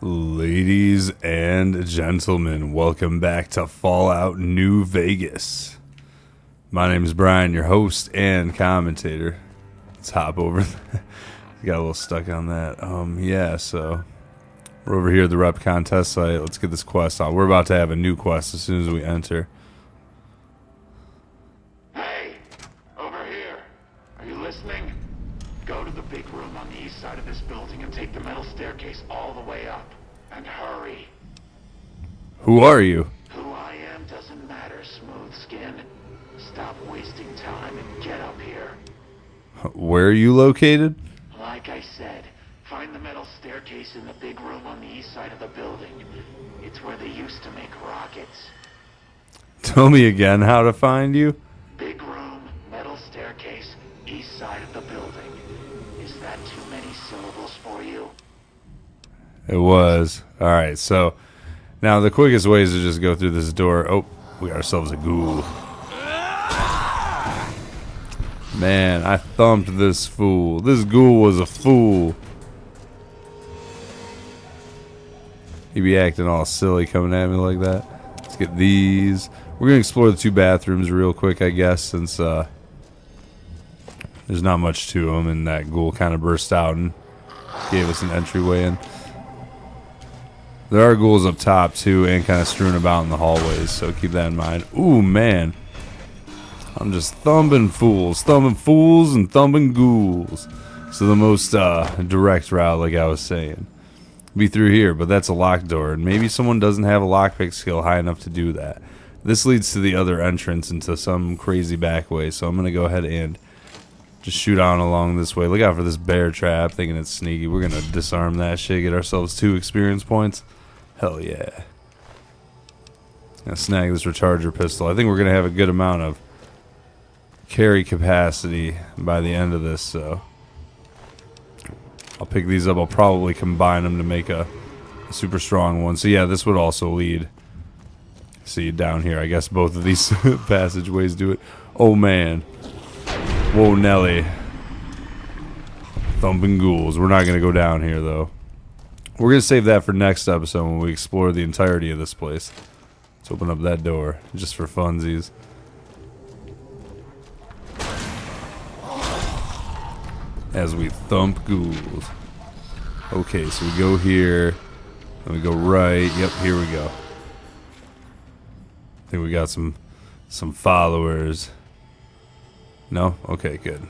Ladies and gentlemen, welcome back to Fallout New Vegas. My name is Brian, your host and commentator. Let's hop over. Got a little stuck on that. So we're over here at the rep contest site. Let's get this quest on. We're about to have a new quest as soon as we enter. Hey, over here. Are you listening? Go to the big room on the east side of this building and take the metal staircase all the way up. And hurry. Who are you? Who I am doesn't matter, Smooth Skin. Stop wasting time and get up here. Where are you located? Like I said, find the metal staircase in the big room on the east side of the building. It's where they used to make rockets. Tell me again how to find you. Big room, metal staircase, east side of the building. Is that too many syllables for you? It was. Alright, so now the quickest way is to just go through this door. Oh, we got ourselves a ghoul. Man, I thumped this fool. This ghoul was a fool. He be acting all silly coming at me like that. Let's get these. We're going to explore the two bathrooms real quick, I guess, since there's not much to them, and that ghoul kind of burst out and gave us an entryway in. There are ghouls up top, too, and kind of strewn about in the hallways, so keep that in mind. Ooh, man. I'm just thumping fools and thumping ghouls. So the most direct route, like I was saying, be through here, but that's a locked door, and maybe someone doesn't have a lockpick skill high enough to do that. This leads to the other entrance into some crazy back way, so I'm going to go ahead and just shoot on along this way. Look out for this bear trap, thinking it's sneaky. We're going to disarm that shit, get ourselves 2 experience points. Hell yeah. Gonna snag this recharger pistol. I think we're going to have a good amount of carry capacity by the end of this, so I'll pick these up. I'll probably combine them to make a super strong one. So yeah, this would also lead. See, down here, I guess both of these passageways do it. Oh man. Whoa, Nelly. Thumping ghouls. We're not going to go down here, though. We're going to save that for next episode when we explore the entirety of this place. Let's open up that door, just for funsies. As we thump ghouls. Okay, so we go here. Then we go right. Yep, here we go. I think we got some followers. No? Okay, good.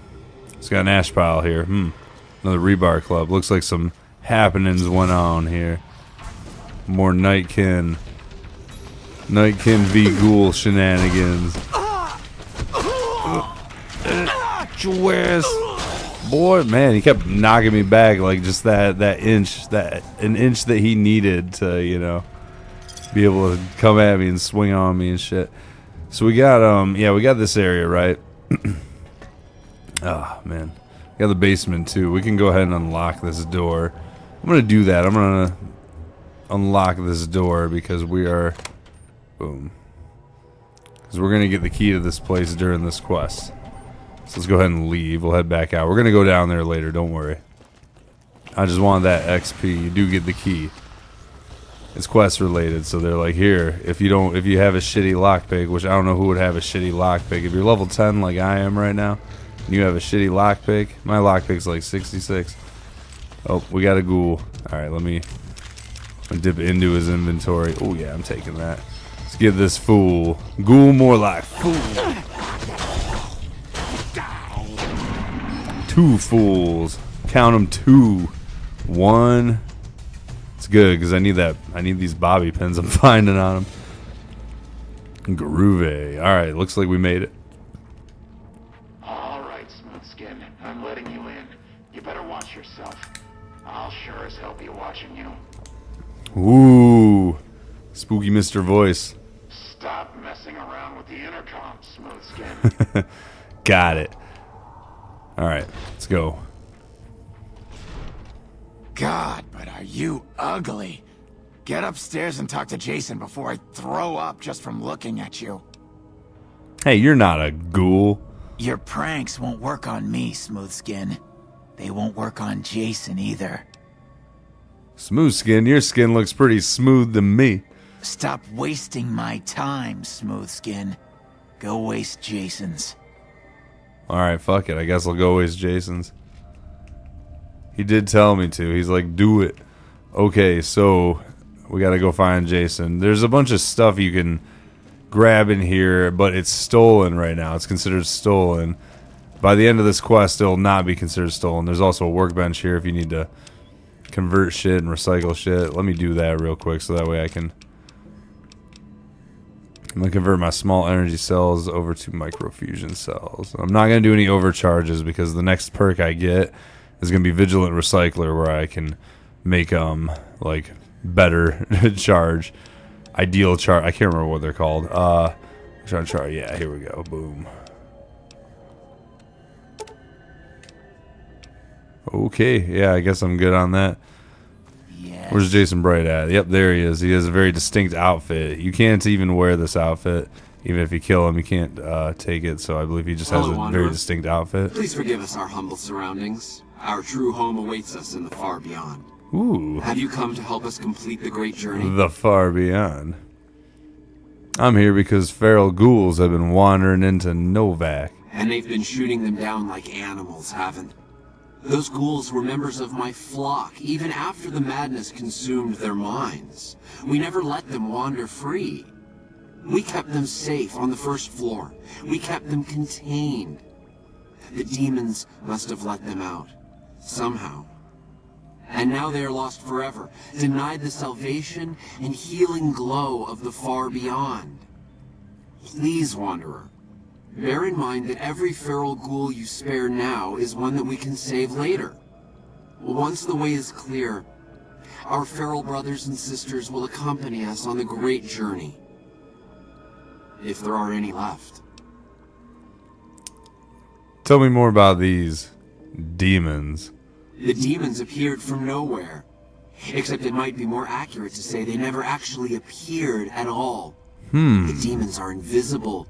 It's got an ash pile here. Another rebar club. Looks like some happenings went on here. More Nightkin v. Ghoul shenanigans. Boy, man, he kept knocking me back like just an inch that he needed to, be able to come at me and swing on me and shit. So we got we got this area, right? Oh man, we got the basement too. We can go ahead and unlock this door. I'm gonna do that. I'm gonna unlock this door because we are boom. Because we're gonna get the key to this place during this quest. So let's go ahead and leave. We'll head back out. We're gonna go down there later. Don't worry. I just wanted that XP. You do get the key. It's quest related, so they're like, here, if you have a shitty lockpick, which I don't know who would have a shitty lockpick. If you're level 10 like I am right now, and you have a shitty lockpick, my lockpick's like 66. Oh, we got a ghoul. Alright, let me dip into his inventory. Oh yeah, I'm taking that. Let's give this fool ghoul more like fool. 2 fools. Count them 2. 1. It's good because I need these bobby pins I'm finding on them. Groovy. Alright, looks like we made it. Alright, Smooth Skin. I'm letting you in. You better watch yourself. I'll sure as hell be watching you. Ooh. Spooky Mr. Voice. Stop messing around with the intercom, Smooth Skin. Got it. Alright, let's go. God, but are you ugly. Get upstairs and talk to Jason before I throw up just from looking at you. Hey, you're not a ghoul. Your pranks won't work on me, Smooth Skin. They won't work on Jason either. Smooth skin? Your skin looks pretty smooth to me. Stop wasting my time, Smooth Skin. Go waste Jason's. Alright, fuck it. I guess I'll go waste Jason's. He did tell me to. He's like, do it. Okay, so we gotta go find Jason. There's a bunch of stuff you can grab in here, but it's stolen right now. It's considered stolen. By the end of this quest, it'll not be considered stolen. There's also a workbench here if you need to convert shit and recycle shit. Let me do that real quick so that way I'm gonna convert my small energy cells over to microfusion cells. I'm not gonna do any overcharges because the next perk I get is gonna be Vigilant Recycler, where I can make like better charge, ideal charge. I can't remember what they're called. Trying to charge. Yeah, here we go. Boom. Okay, yeah, I guess I'm good on that. Yes. Where's Jason Bright at? Yep, there he is. He has a very distinct outfit. You can't even wear this outfit. Even if you kill him, you can't take it. So I believe he just has a very distinct outfit. Please forgive us our humble surroundings. Our true home awaits us in the far beyond. Ooh. Have you come to help us complete the great journey? The far beyond. I'm here because feral ghouls have been wandering into Novak. And they've been shooting them down like animals, haven't? Those ghouls were members of my flock, even after the madness consumed their minds. We never let them wander free. We kept them safe on the first floor. We kept them contained. The demons must have let them out, somehow. And now they are lost forever, denied the salvation and healing glow of the far beyond. Please, Wanderer, bear in mind that every feral ghoul you spare now is one that we can save later. Once the way is clear, our feral brothers and sisters will accompany us on the great journey. If there are any left. Tell me more about these demons. The demons appeared from nowhere. Except it might be more accurate to say they never actually appeared at all. The demons are invisible.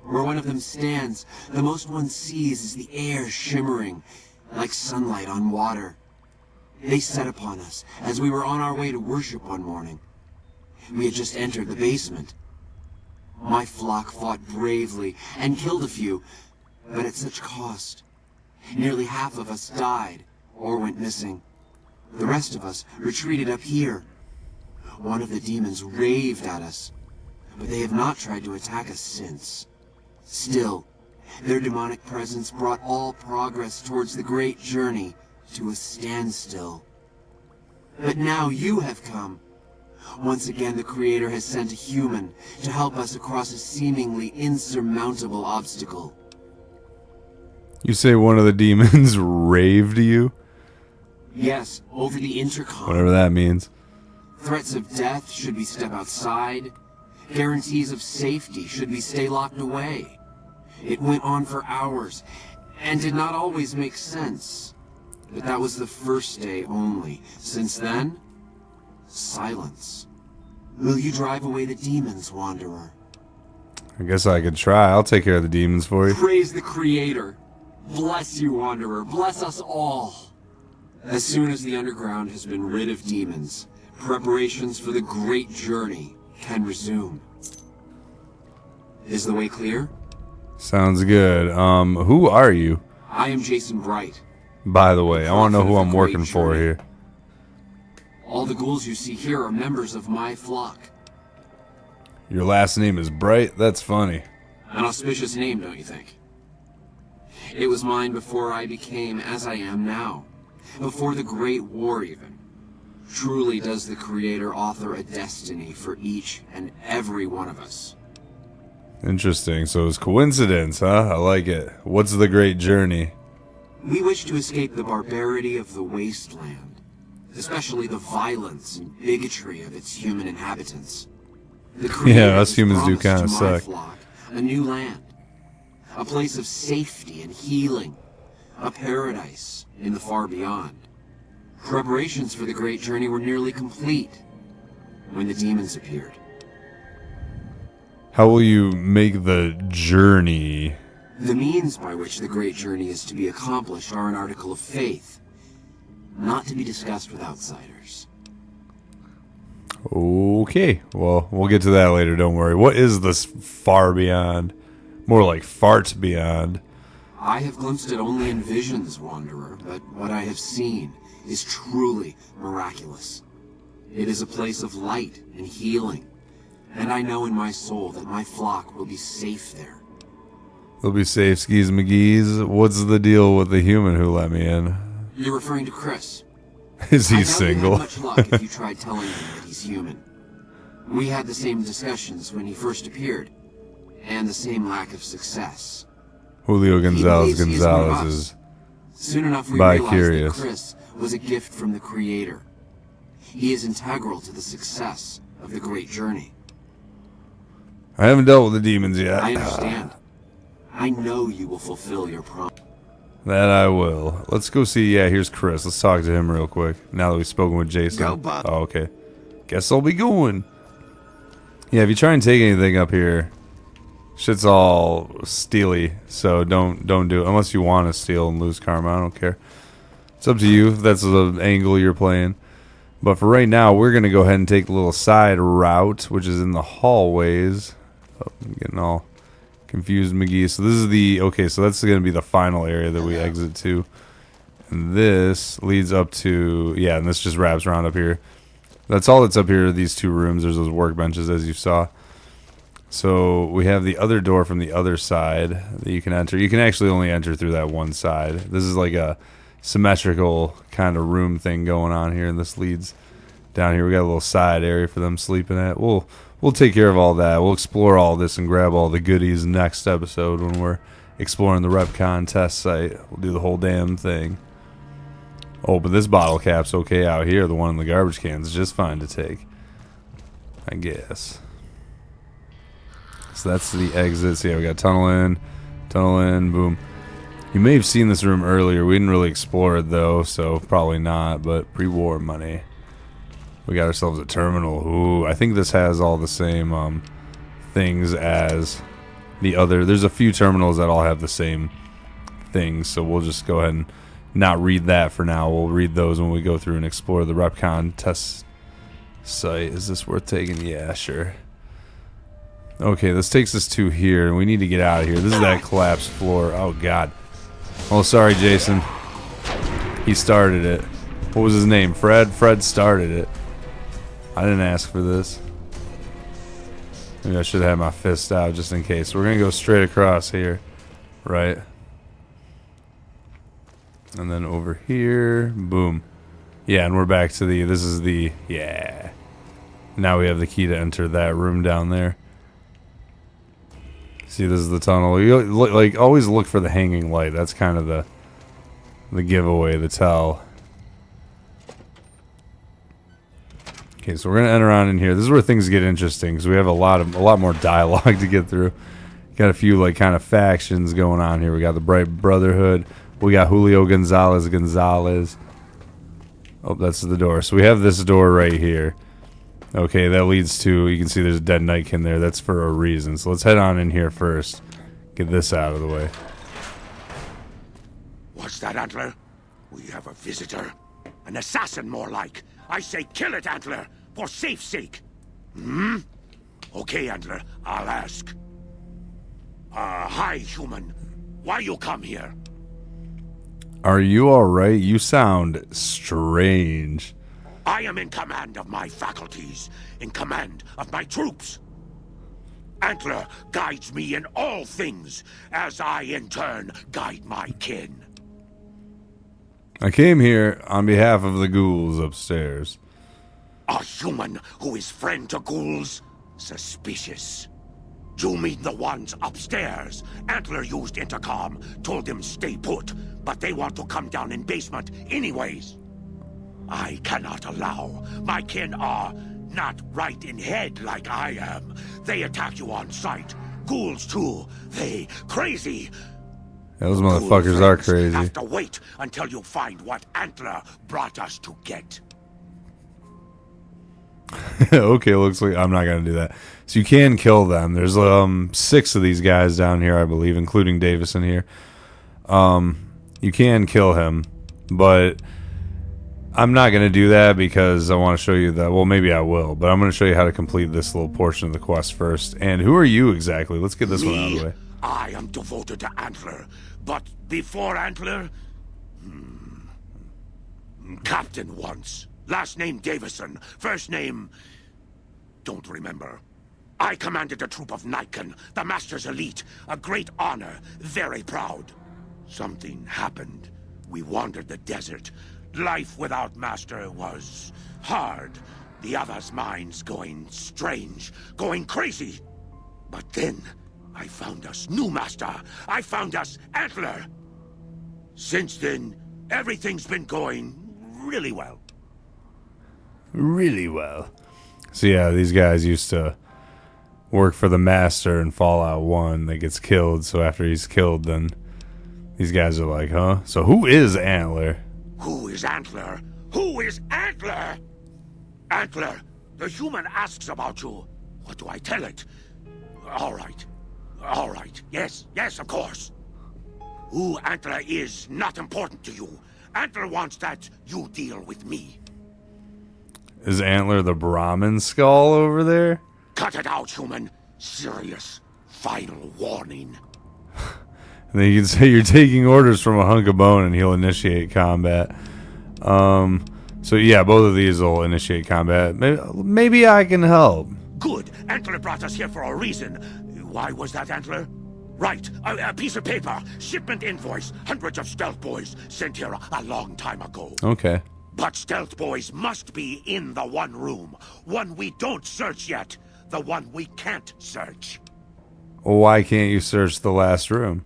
Where one of them stands, the most one sees is the air shimmering, like sunlight on water. They set upon us as we were on our way to worship one morning. We had just entered the basement. My flock fought bravely and killed a few, but at such cost. Nearly half of us died or went missing. The rest of us retreated up here. One of the demons raved at us, but they have not tried to attack us since. Still, their demonic presence brought all progress towards the great journey to a standstill. But now you have come. Once again, the Creator has sent a human to help us across a seemingly insurmountable obstacle. You say one of the demons raved you? Yes, over the intercom. Whatever that means. Threats of death should we step outside. Guarantees of safety should we stay locked away. It went on for hours, and did not always make sense. But that was the first day only. Since then, silence. Will you drive away the demons, Wanderer? I guess I could try. I'll take care of the demons for you. Praise the Creator. Bless you, Wanderer. Bless us all. As soon as the underground has been rid of demons, preparations for the great journey can resume. Is the way clear? Sounds good. Who are you? I am Jason Bright. By the way, I want to know who I'm working for here. All the ghouls you see here are members of my flock. Your last name is Bright? That's funny. An auspicious name, don't you think? It was mine before I became as I am now. Before the Great War, even. Truly does the Creator author a destiny for each and every one of us. Interesting. So it's coincidence, huh? I like it. What's the great journey? We wish to escape the barbarity of the wasteland, especially the violence and bigotry of its human inhabitants. The Creator us humans do promised kinda to my suck. flock a new land, a place of safety and healing, a paradise in the far beyond. Preparations for the great journey were nearly complete when the demons appeared. How will you make the journey? The means by which the great journey is to be accomplished are an article of faith. not to be discussed with outsiders. Okay, well, we'll get to that later, don't worry. What is this far beyond? More like fart beyond. I have glimpsed it only in visions, Wanderer, but what I have seen is truly miraculous. It is a place of light and healing, and I know in my soul that my flock will be safe there. They'll be safe, skis McGee's. What's the deal with the human who let me in? You're referring to Chris. Is he I doubt single? you'd have much luck if you tried telling him that he's human. We had the same discussions when he first appeared, and the same lack of success. Julio Gonzalez He believes he is one of Gonzalez us. is Soon enough, we bi-curious. realized that Chris was a gift from the Creator. He is integral to the success of the great journey. I haven't dealt with the demons yet. I understand. I know you will fulfill your promise. That I will. Let's go see. Yeah, here's Chris. Let's talk to him real quick. Now that we've spoken with Jason. Go, bud. Oh, okay. Guess I'll be going. Yeah, if you try and take anything up here, shit's all steely. So don't do it unless you want to steal and lose karma. I don't care. It's up to you if that's the angle you're playing. But for right now, we're gonna go ahead and take the little side route, which is in the hallways. Oh, I'm getting all confused, McGee. So this is the so that's gonna be the final area that we exit to, and this leads up to and this just wraps around up here. That's all that's up here. These two rooms. There's those workbenches as you saw. So we have the other door from the other side that you can enter. You can actually only enter through that one side. This is like a symmetrical kind of room thing going on here, and this leads down here. We got a little side area for them sleeping at. We'll take care of all that. We'll explore all this and grab all the goodies next episode when we're exploring the REPCONN test site. We'll do the whole damn thing. Oh, but this bottle cap's okay out here. The one in the garbage can is just fine to take, I guess. So that's the exit. So yeah, we got tunnel in, boom. You may have seen this room earlier. We didn't really explore it though, so probably not, but pre-war money. We got ourselves a terminal. Ooh, I think this has all the same things as the other. There's a few terminals that all have the same things, so we'll just go ahead and not read that for now. We'll read those when we go through and explore the REPCONN test site. Is this worth taking? Yeah, sure. Okay, this takes us to here, and we need to get out of here. This is that collapsed floor. Oh, God. Oh, sorry, Jason. He started it. What was his name? Fred? Fred started it. I didn't ask for this. Maybe I should have my fist out just in case. We're going to go straight across here. Right? And then over here. Boom. Yeah, and we're back to the... This is the... Yeah. Now we have the key to enter that room down there. See, this is the tunnel. You like always look for the hanging light. That's kind of the giveaway, the tell. Okay, so we're gonna enter on in here. This is where things get interesting because we have a lot more dialogue to get through. Got a few like kind of factions going on here. We got the Bright Brotherhood. We got Julio Gonzalez. Oh, that's the door. So we have this door right here. Okay, that leads to, you can see there's a dead Nightkin there. That's for a reason. So let's head on in here first. Get this out of the way. What's that, Antler? We have a visitor. An assassin, more like. I say kill it, Antler, for safe's sake. Hmm? Okay, Antler, I'll ask. Hi, human. Why you come here? Are you alright? You sound strange. I am in command of my faculties, in command of my troops. Antler guides me in all things, as I in turn guide my kin. I came here on behalf of the ghouls upstairs. A human who is friend to ghouls? Suspicious. You mean the ones upstairs? Antler used intercom, told them stay put, but they want to come down in basement anyways. I cannot allow. My kin are not right in head like I am. They attack you on sight. Ghouls too. They crazy. Those motherfuckers are crazy. Have to wait until you find what Antler brought us to get. Okay, looks like I'm not gonna do that. So you can kill them. There's 6 of these guys down here, I believe, including Davison here. You can kill him, but I'm not going to do that because I want to show you that. Well, maybe I will, but I'm going to show you how to complete this little portion of the quest first. And who are you exactly? Let's get this one out of the way. I am devoted to Antler, but before Antler, Captain once. Last name Davison, first name... don't remember. I commanded a troop of Nightkin, the Master's elite. A great honor, very proud. Something happened. We wandered the desert. Life without Master was hard. The others' minds going strange, going crazy. But then, I found us new Master. I found us Antler. Since then, everything's been going really well. Really well. So yeah, these guys used to work for the Master in Fallout 1 that gets killed. So after he's killed, then these guys are like, huh? So who is Antler? Who is Antler? Who is Antler? Antler, the human asks about you. What do I tell it? All right. All right. Yes, of course. Who Antler is not important to you. Antler wants that you deal with me. Is Antler the Brahmin skull over there? Cut it out, human. Serious. Final warning. And then you can say you're taking orders from a hunk of bone and he'll initiate combat. So yeah, both of these will initiate combat. Maybe I can help. Good. Antler brought us here for a reason. Why was that, Antler? Right. A piece of paper. Shipment invoice. Hundreds of stealth boys sent here a long time ago. Okay. But stealth boys must be in the one room. One we don't search yet. The one we can't search. Why can't you search the last room?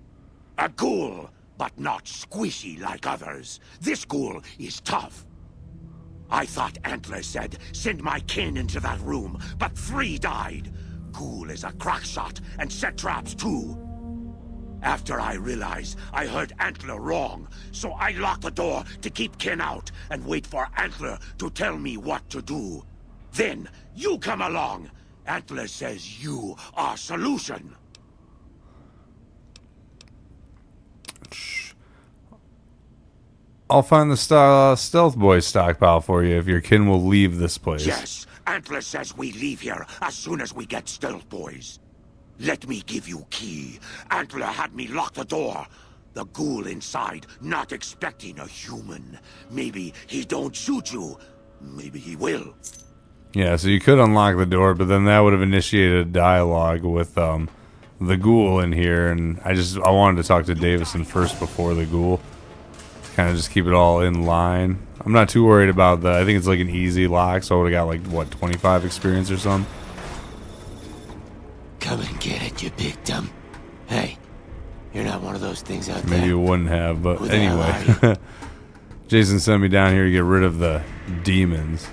A ghoul, but not squishy like others. This ghoul is tough. I thought Antler said, send my kin into that room, but 3 died. Ghoul is a crack shot and set traps too. After I realized I heard Antler wrong, so I locked the door to keep kin out and wait for Antler to tell me what to do. Then you come along. Antler says you are solution. I'll find the stealth boy stockpile for you if your kin will leave this place. Yes, Antler says we leave here as soon as we get stealth boys. Let me give you key. Antler had me lock the door. The ghoul inside, not expecting a human. Maybe he don't shoot you. Maybe he will. Yeah, so you could unlock the door, but then that would have initiated a dialogue with the ghoul in here, and I wanted to talk to Davison first before the ghoul. Kind of just keep it all in line. I'm not too worried about that. I think it's like an easy lock, so I would have got like, what, 25 experience or something? Come and get it, you big dumb. Hey, you're not one of those things out Maybe there. you wouldn't have, but Who the hell anyway. Jason sent me down here to get rid of the demons.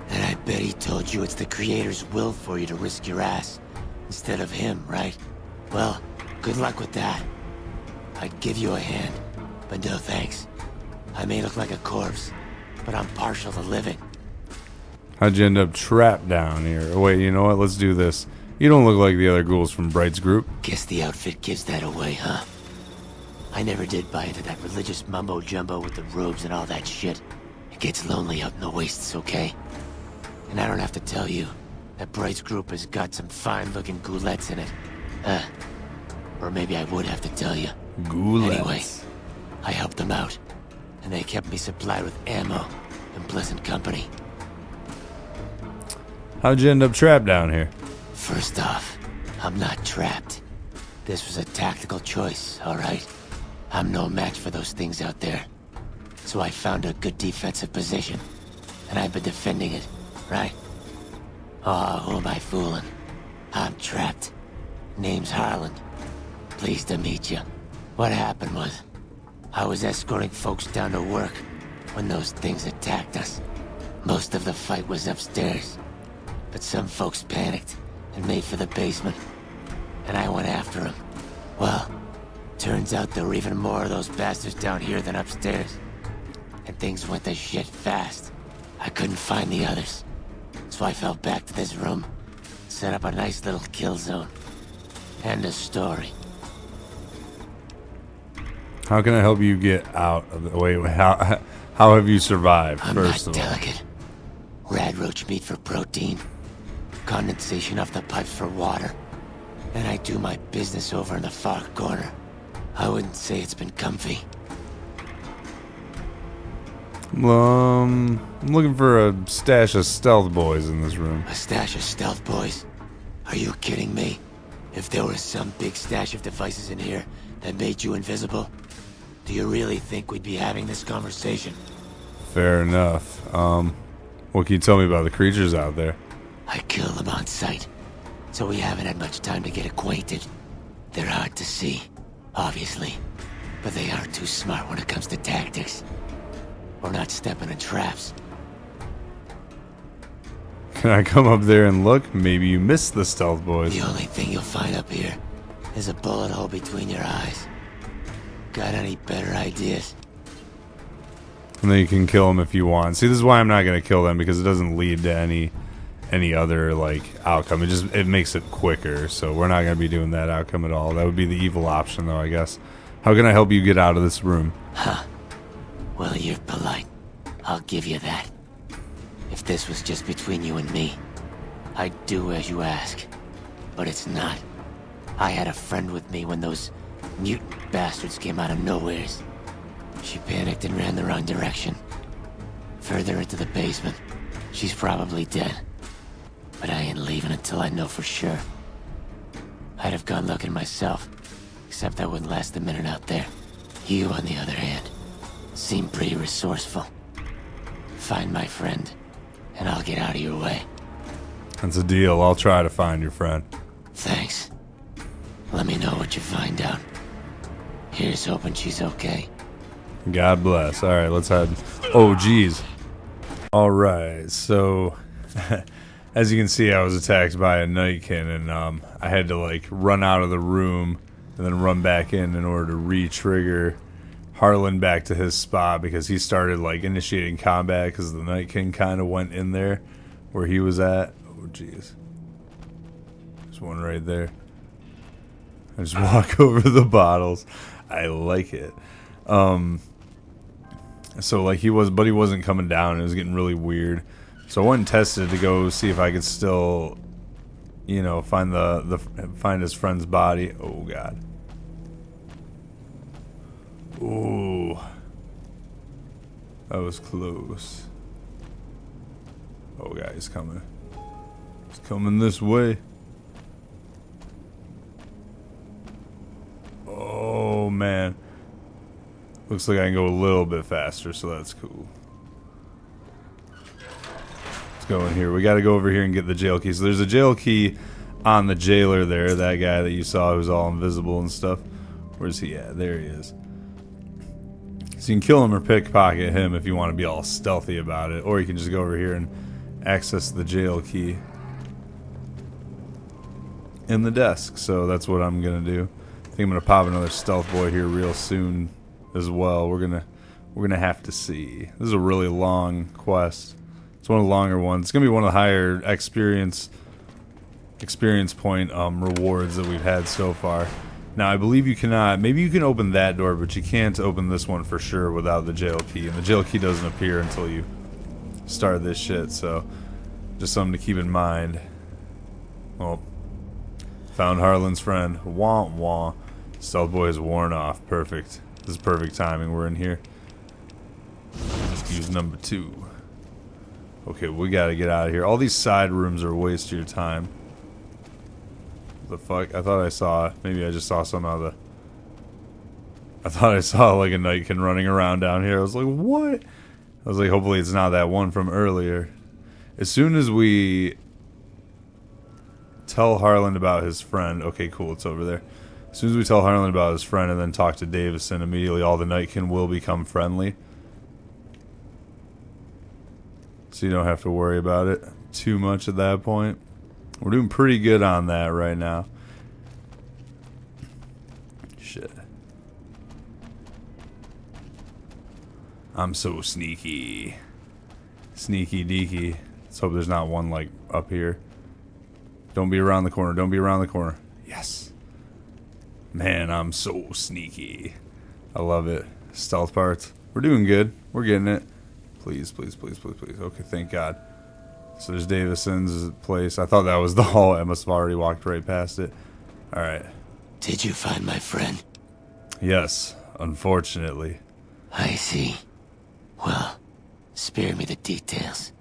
And I bet he told you it's the Creator's will for you to risk your ass instead of him, right? Well, good luck with that. I'd give you a hand, but no thanks. I may look like a corpse, but I'm partial to living. How'd you end up trapped down here? Oh, wait, you know what? Let's do this. You don't look like the other ghouls from Bright's group. Guess the outfit gives that away, huh? I never did buy into that religious mumbo-jumbo with the robes and all that shit. It gets lonely out in the wastes, okay? And I don't have to tell you that Bright's group has got some fine-looking ghoulettes in it. Or maybe I would have to tell you. Ghoulettes. Anyway, I helped them out, and they kept me supplied with ammo and pleasant company. How'd you end up trapped down here? First off, I'm not trapped. This was a tactical choice, alright? I'm no match for those things out there. So I found a good defensive position, and I've been defending it, right? Oh, who am I fooling? I'm trapped. Name's Harland. Pleased to meet you. What happened was, I was escorting folks down to work when those things attacked us. Most of the fight was upstairs, but some folks panicked and made for the basement, and I went after them. Well, turns out there were even more of those bastards down here than upstairs, and things went to shit fast. I couldn't find the others, so I fell back to this room, set up a nice little kill zone. End of story. How can I help you get out of the... Wait, how have you survived, I'm first not of all? delicate. Rad roach meat for protein. Condensation off the pipes for water. And I do my business over in the far corner. I wouldn't say it's been comfy. I'm looking for a stash of stealth boys in this room. A stash of stealth boys? Are you kidding me? If there was some big stash of devices in here that made you invisible, do you really think we'd be having this conversation? Fair enough. What can you tell me about the creatures out there? I kill them on sight, so we haven't had much time to get acquainted. They're hard to see, obviously, but they aren't too smart when it comes to tactics. Or not stepping in traps. Can I come up there and look? Maybe you missed the stealth boys. The only thing you'll find up here is a bullet hole between your eyes. Got any better ideas? And then you can kill them if you want. See, this is why I'm not going to kill them, because it doesn't lead to any other, like, outcome. It makes it quicker, so we're not going to be doing that outcome at all. That would be the evil option, though, I guess. How can I help you get out of this room? Huh. Well, you're polite. I'll give you that. If this was just between you and me, I'd do as you ask. But it's not. I had a friend with me when those mutant bastards came out of nowheres. She panicked and ran the wrong direction. Further into the basement. She's probably dead. But I ain't leaving until I know for sure. I'd have gone looking myself, except I wouldn't last a minute out there. You, on the other hand, seem pretty resourceful. Find my friend, and I'll get out of your way. That's a deal. I'll try to find your friend. Thanks. Let me know what you find out. Here's hoping she's okay. God bless. All right, let's head. Oh, geez. All right, so as you can see, I was attacked by a Nightkin, and I had to like run out of the room and then run back in order to re-trigger Harlan back to his spot, because he started like initiating combat because the Nightkin kind of went in there where he was at. Oh, jeez. There's one right there. I just walk over the bottles. I like it. So like he wasn't coming down. It was getting really weird. So I went and tested to go see if I could still, you know, find find his friend's body. Oh God. Ooh. That was close. Oh God, he's coming. He's coming this way. Oh man. Looks like I can go a little bit faster, so that's cool. Let's go in here. We got to go over here and get the jail key. So there's a jail key on the jailer there, that guy that you saw who's all invisible and stuff. Where's he at? There he is. So you can kill him or pickpocket him if you want to be all stealthy about it, or you can just go over here and access the jail key in the desk. So that's what I'm gonna do. I think I'm gonna pop another stealth boy here real soon as well. We're gonna have to see. This is a really long quest. It's one of the longer ones. It's gonna be one of the higher experience point rewards that we've had so far. Now I believe you cannot. Maybe you can open that door, but you can't open this one for sure without the jail key. And the jail key doesn't appear until you start this shit. So just something to keep in mind. Well, found Harlan's friend. Wah wah. Stealth boy is worn off. Perfect. This is perfect timing. We're in here. Let's use number 2. Okay, we gotta get out of here. All these side rooms are a waste of your time. The fuck? I thought I saw. Maybe I just saw some out of the. I thought I saw like a Nightkin running around down here. I was like, what? I was like, hopefully it's not that one from earlier. As soon as we tell Harlan about his friend. Okay, cool. It's over there. As soon as we tell Harlan about his friend and then talk to Davison, immediately all the Nightkin will become friendly. So you don't have to worry about it too much at that point. We're doing pretty good on that right now. Shit. I'm so sneaky. Sneaky deaky. Let's hope there's not one like up here. Don't be around the corner. Don't be around the corner. Yes. Man, I'm so sneaky. I love it. Stealth parts. We're doing good. We're getting it. Please, please, please, please, please. Okay, thank God. So there's Davison's place. I thought that was the hall. I must have already walked right past it. Alright. Did you find my friend? Yes, unfortunately. I see. Well, spare me the details.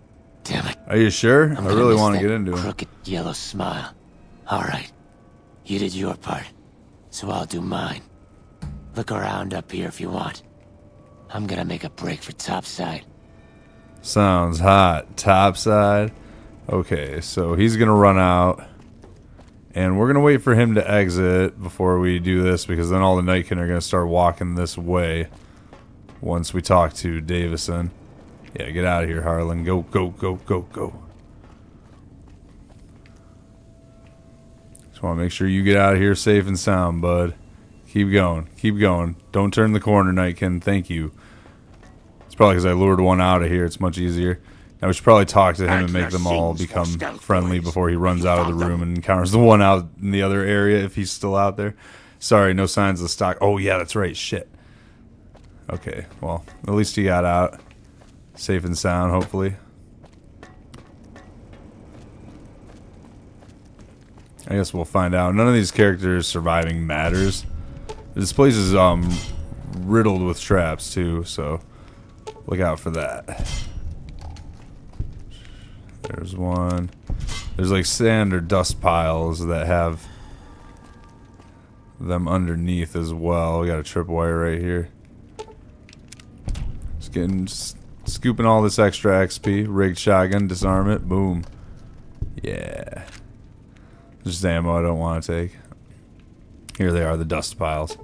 Damn it. Are you sure? I'm I gonna really miss want to that get into it. crooked yellow smile. Alright. You did your part, so I'll do mine. Look around up here if you want. I'm gonna make a break for topside. Sounds hot. Topside. Okay, so he's going to run out. And we're going to wait for him to exit before we do this, because then all the Nightkin are going to start walking this way once we talk to Davison. Yeah, get out of here, Harlan. Go, go, go, go, go. Just want to make sure you get out of here safe and sound, bud. Keep going. Keep going. Don't turn the corner, Nightkin. Thank you. It's probably because I lured one out of here. It's much easier. Now we should probably talk to him and make them all become friendly before he runs out of the room and encounters the one out in the other area if he's still out there. Sorry, no signs of stock. Oh, yeah, that's right. Shit. Okay, well, at least he got out. Safe and sound, hopefully. I guess we'll find out. None of these characters surviving matters. This place is riddled with traps, too, so look out for that. There's one. There's like sand or dust piles that have them underneath as well. We got a tripwire right here. Just scooping all this extra XP. Rigged shotgun, disarm it, boom. Yeah. Just ammo I don't want to take. Here they are, the dust piles.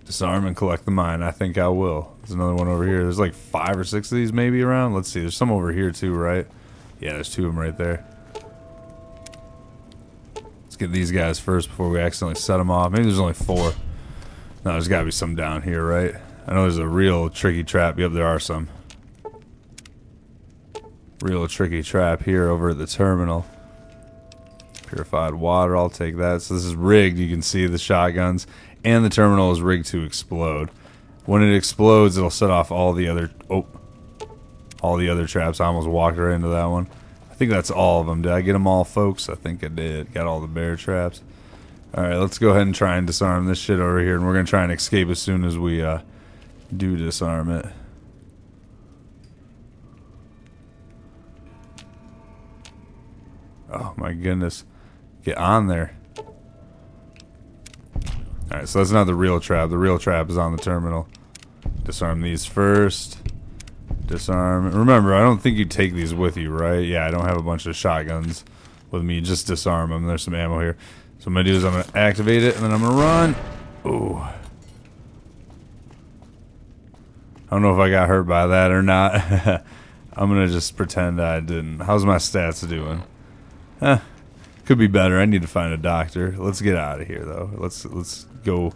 Disarm and collect the mine. I think I will. There's another one over here. There's like 5 or 6 of these maybe around. Let's see. There's some over here too, right? Yeah, there's 2 of them right there. Let's get these guys first before we accidentally set them off. Maybe there's only 4. No, there's got to be some down here, right? I know there's a real tricky trap. Yep, there are some. Real tricky trap here over at the terminal. Purified water, I'll take that. So this is rigged. You can see the shotguns. And the terminal is rigged to explode. When it explodes, it'll set off all the other... Oh. All the other traps. I almost walked right into that one. I think that's all of them. Did I get them all, folks? I think I did. Got all the bear traps. Alright, let's go ahead and try and disarm this shit over here. And we're going to try and escape as soon as we do disarm it. Oh my goodness. Get on there. Alright, so that's not the real trap. The real trap is on the terminal. Disarm these first. Disarm. Remember, I don't think you take these with you, right? Yeah, I don't have a bunch of shotguns with me. Just disarm them. There's some ammo here. So what I'm going to do is I'm going to activate it, and then I'm going to run. Ooh. I don't know if I got hurt by that or not. I'm going to just pretend I didn't. How's my stats doing? Could be better. I need to find a doctor. Let's get out of here, though. Let's go.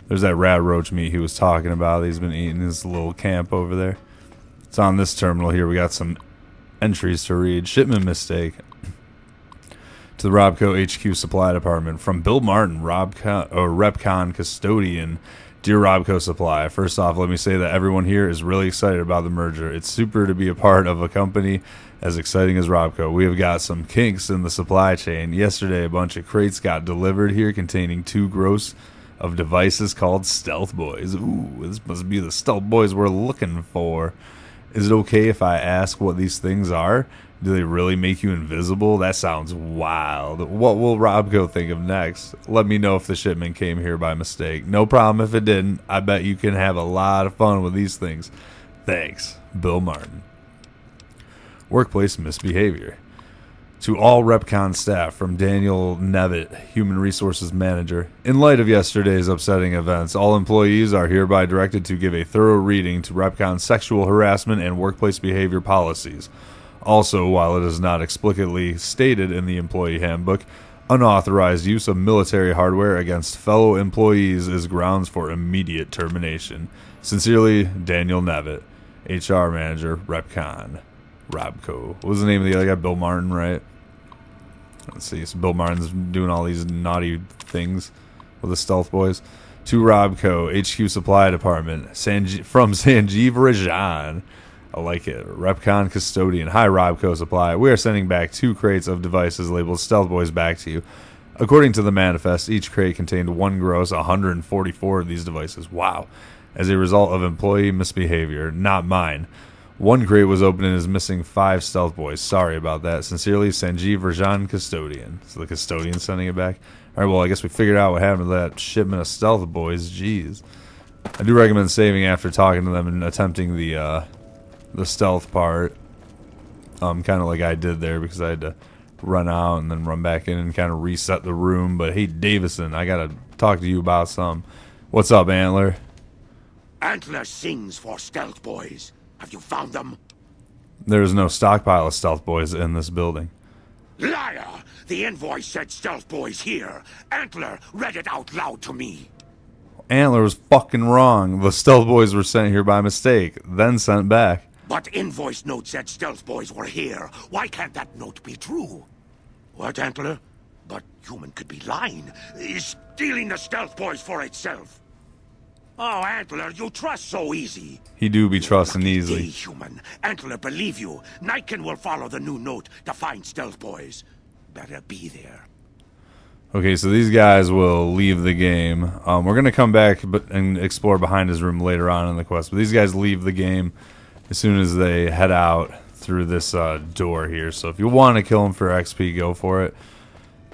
There's that rat roach meat he was talking about. He's been eating his little camp over there. It's on this terminal here. We got some entries to read. Shipment mistake. To the Robco HQ Supply Department. From Bill Martin, RepCon Custodian. Dear Robco Supply, first off, let me say that everyone here is really excited about the merger. It's super to be a part of a company as exciting as Robco. We have got some kinks in the supply chain. Yesterday, a bunch of crates got delivered here containing 2 gross of devices called Stealth Boys. Ooh, this must be the Stealth Boys we're looking for. Is it okay if I ask what these things are? Do they really make you invisible? That sounds wild. What will Robco think of next? Let me know if the shipment came here by mistake. No problem if it didn't. I bet you can have a lot of fun with these things. Thanks, Bill Martin. Workplace misbehavior. To all RepCon staff, from Daniel Nevitt, Human Resources Manager. In light of yesterday's upsetting events, all employees are hereby directed to give a thorough reading to RepCon's sexual harassment and workplace behavior policies. Also, while it is not explicitly stated in the employee handbook, unauthorized use of military hardware against fellow employees is grounds for immediate termination. Sincerely, Daniel Nevitt, HR Manager, RepCon. Robco. What was the name of the other guy? Bill Martin, right? Let's see. So Bill Martin's doing all these naughty things with the Stealth Boys. To Robco, HQ Supply Department, from Sanjeev Rajan. I like it. Repcon Custodian. Hi, Robco Supply. We are sending back 2 crates of devices labeled Stealth Boys back to you. According to the manifest, each crate contained 1 gross 144 of these devices. Wow. As a result of employee misbehavior. Not mine. 1 crate was opened and is missing 5 Stealth Boys. Sorry about that. Sincerely, Sanjeev Rajan Custodian. So the custodian sending it back. Alright, well, I guess we figured out what happened to that shipment of Stealth Boys. Jeez. I do recommend saving after talking to them and attempting the stealth part. Kind of like I did there, because I had to run out and then run back in and kind of reset the room. But hey, Davison, I gotta talk to you about some. What's up, Antler? Antler sings for Stealth Boys. Have you found them? There's no stockpile of Stealth Boys in this building. Liar! The invoice said Stealth Boys here. Antler read it out loud to me. Antler was fucking wrong. The Stealth Boys were sent here by mistake, then sent back. But invoice note said Stealth Boys were here. Why can't that note be true? What, Antler? But human could be lying. Is stealing the Stealth Boys for itself. Oh, Antler, you trust so easy. He do be trusting Lucky easily. day, human. Antler, believe you. Nightkin will follow the new note to find Stealth Boys. Better be there. Okay, so these guys will leave the game. We're gonna come back and explore behind his room later on in the quest. But these guys leave the game as soon as they head out through this door here. So if you want to kill them for XP, go for it.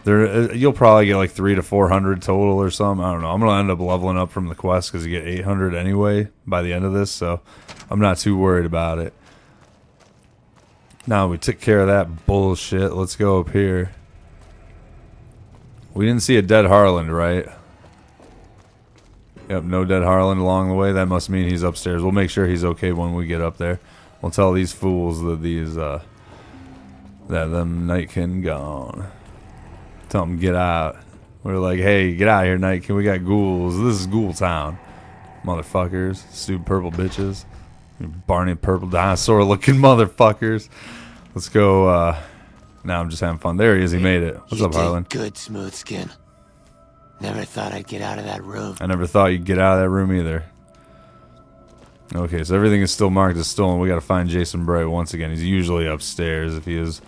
You'll probably get like 300 to 400 total or something. I don't know. I'm gonna end up leveling up from the quest because you get 800 anyway by the end of this. So I'm not too worried about it. Now we took care of that bullshit. Let's go up here. We didn't see a dead Harland, right? Yep, no dead Harland along the way. That must mean he's upstairs. We'll make sure he's okay when we get up there. We'll tell these fools that them Nightkin gone. Tell them get out. We're like, hey, get out of here, Nightkin. We got ghouls. This is Ghoul Town, motherfuckers. Stupid purple bitches. Barney purple dinosaur looking motherfuckers. Let's go. Now I'm just having fun. There he is. He made it. What's up, Harlan? Good, Smooth Skin. Never thought I'd get out of that room. I never thought you'd get out of that room either. Okay, so everything is still marked as stolen. We got to find Jason Bright once again. He's usually upstairs if he is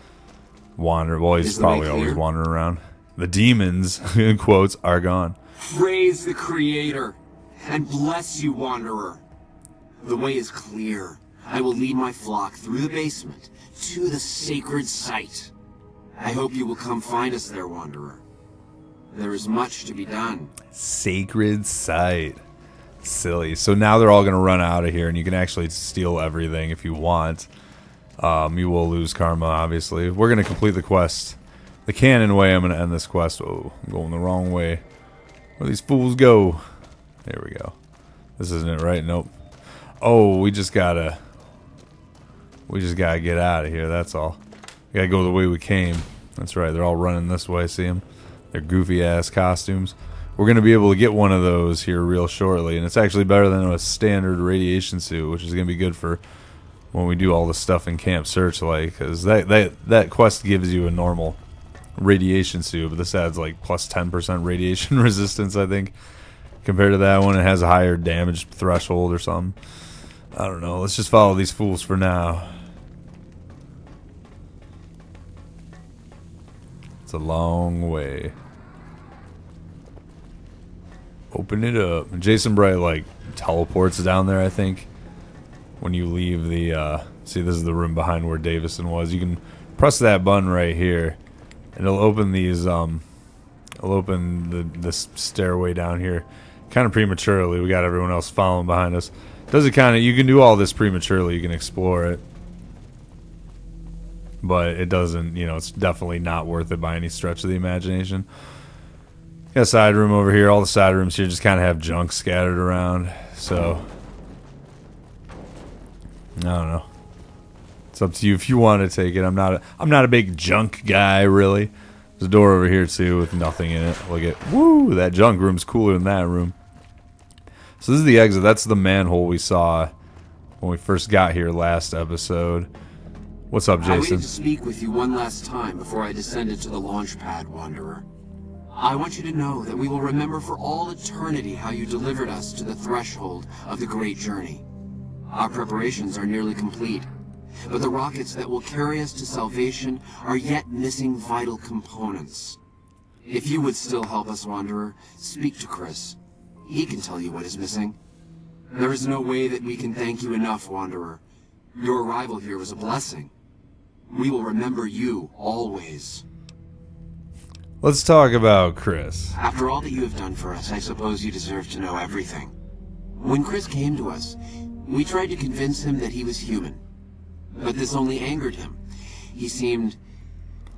wandering. Well, he's probably always wandering around. The demons, in quotes, are gone. Praise the Creator, and bless you, Wanderer. The way is clear. I will lead my flock through the basement to the sacred site. I hope you will come find us there, Wanderer. There is much to be done. Sacred site. Silly. So now they're all going to run out of here, and you can actually steal everything if you want. You will lose karma, obviously. We're going to complete the quest. The canon way, I'm going to end this quest. Oh, I'm going the wrong way. Where these fools go? There we go. This isn't it, right? Nope. Oh, we just gotta get out of here, that's all. We gotta go the way we came. That's right, they're all running this way, see them? They're goofy ass costumes. We're gonna be able to get one of those here real shortly, and it's actually better than a standard radiation suit, which is gonna be good for when we do all the stuff in Camp Searchlight, because that quest gives you a normal radiation suit, but this adds like plus 10% radiation resistance, I think, compared to that one. It has a higher damage threshold or something. I don't know. Let's just follow these fools for now. It's a long way. Open it up. Jason Bright like teleports down there, I think, when you leave the see, this is the room behind where Davison was. You can press that button right here and it'll open these it'll open this stairway down here kind of prematurely. We got everyone else following behind us. Does it kind of, you can do all this prematurely, you can explore it, but it doesn't, you know, it's definitely not worth it by any stretch of the imagination. Got a side room over here. All the side rooms here just kind of have junk scattered around, so I don't know. It's up to you if you want to take it. I'm not a big junk guy, really. There's a door over here too with nothing in it. Look at, woo, that junk room's cooler than that room. So this is the exit. That's the manhole we saw when we first got here last episode. What's up, Jason? I waited to speak with you one last time before I descended to the launch pad, Wanderer. I want you to know that we will remember for all eternity how you delivered us to the threshold of the great journey. Our preparations are nearly complete, but the rockets that will carry us to salvation are yet missing vital components. If you would still help us, Wanderer, speak to Chris. He can tell you what is missing. There is no way that we can thank you enough, Wanderer. Your arrival here was a blessing. We will remember you always. Let's talk about Chris. After all that you have done for us, I suppose you deserve to know everything. When Chris came to us, we tried to convince him that he was human. But this only angered him. He seemed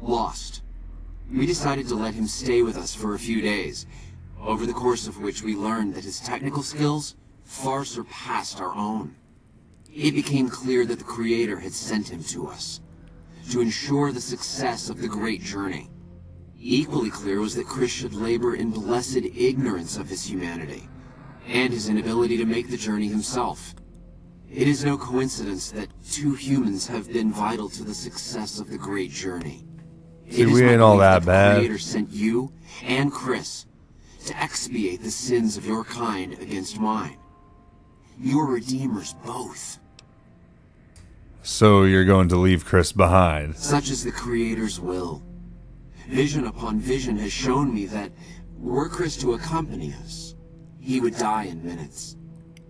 lost. We decided to let him stay with us for a few days, over the course of which we learned that his technical skills far surpassed our own. It became clear that the Creator had sent him to us, to ensure the success of the great journey. Equally clear was that Chris should labor in blessed ignorance of his humanity, and his inability to make the journey himself. It is no coincidence that two humans have been vital to the success of the great journey. See, we ain't all that bad. The Creator sent you and Chris to expiate the sins of your kind against mine. Your redeemers both. So you're going to leave Chris behind. Such is the Creator's will. Vision upon vision has shown me that, were Chris to accompany us, he would die in minutes.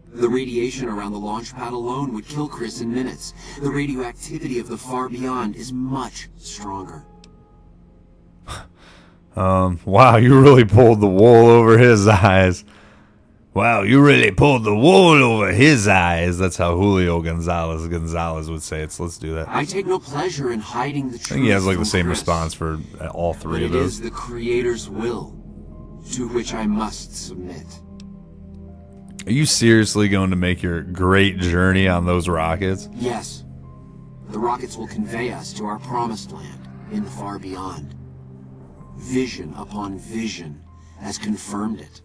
The radiation around the launch pad alone would kill Chris in minutes. The radioactivity of the far beyond is much stronger. Wow, you really pulled the wool over his eyes. Wow, you really pulled the wool over his eyes. That's how Julio Gonzalez would say it. So let's do that. I take no pleasure in hiding the truth. I think he has like the same Chris, response for all three of but it those. is the Creator's will, to which I must submit. Are you seriously going to make your great journey on those rockets? Yes. The rockets will convey us to our promised land in the far beyond. Vision upon vision has confirmed it.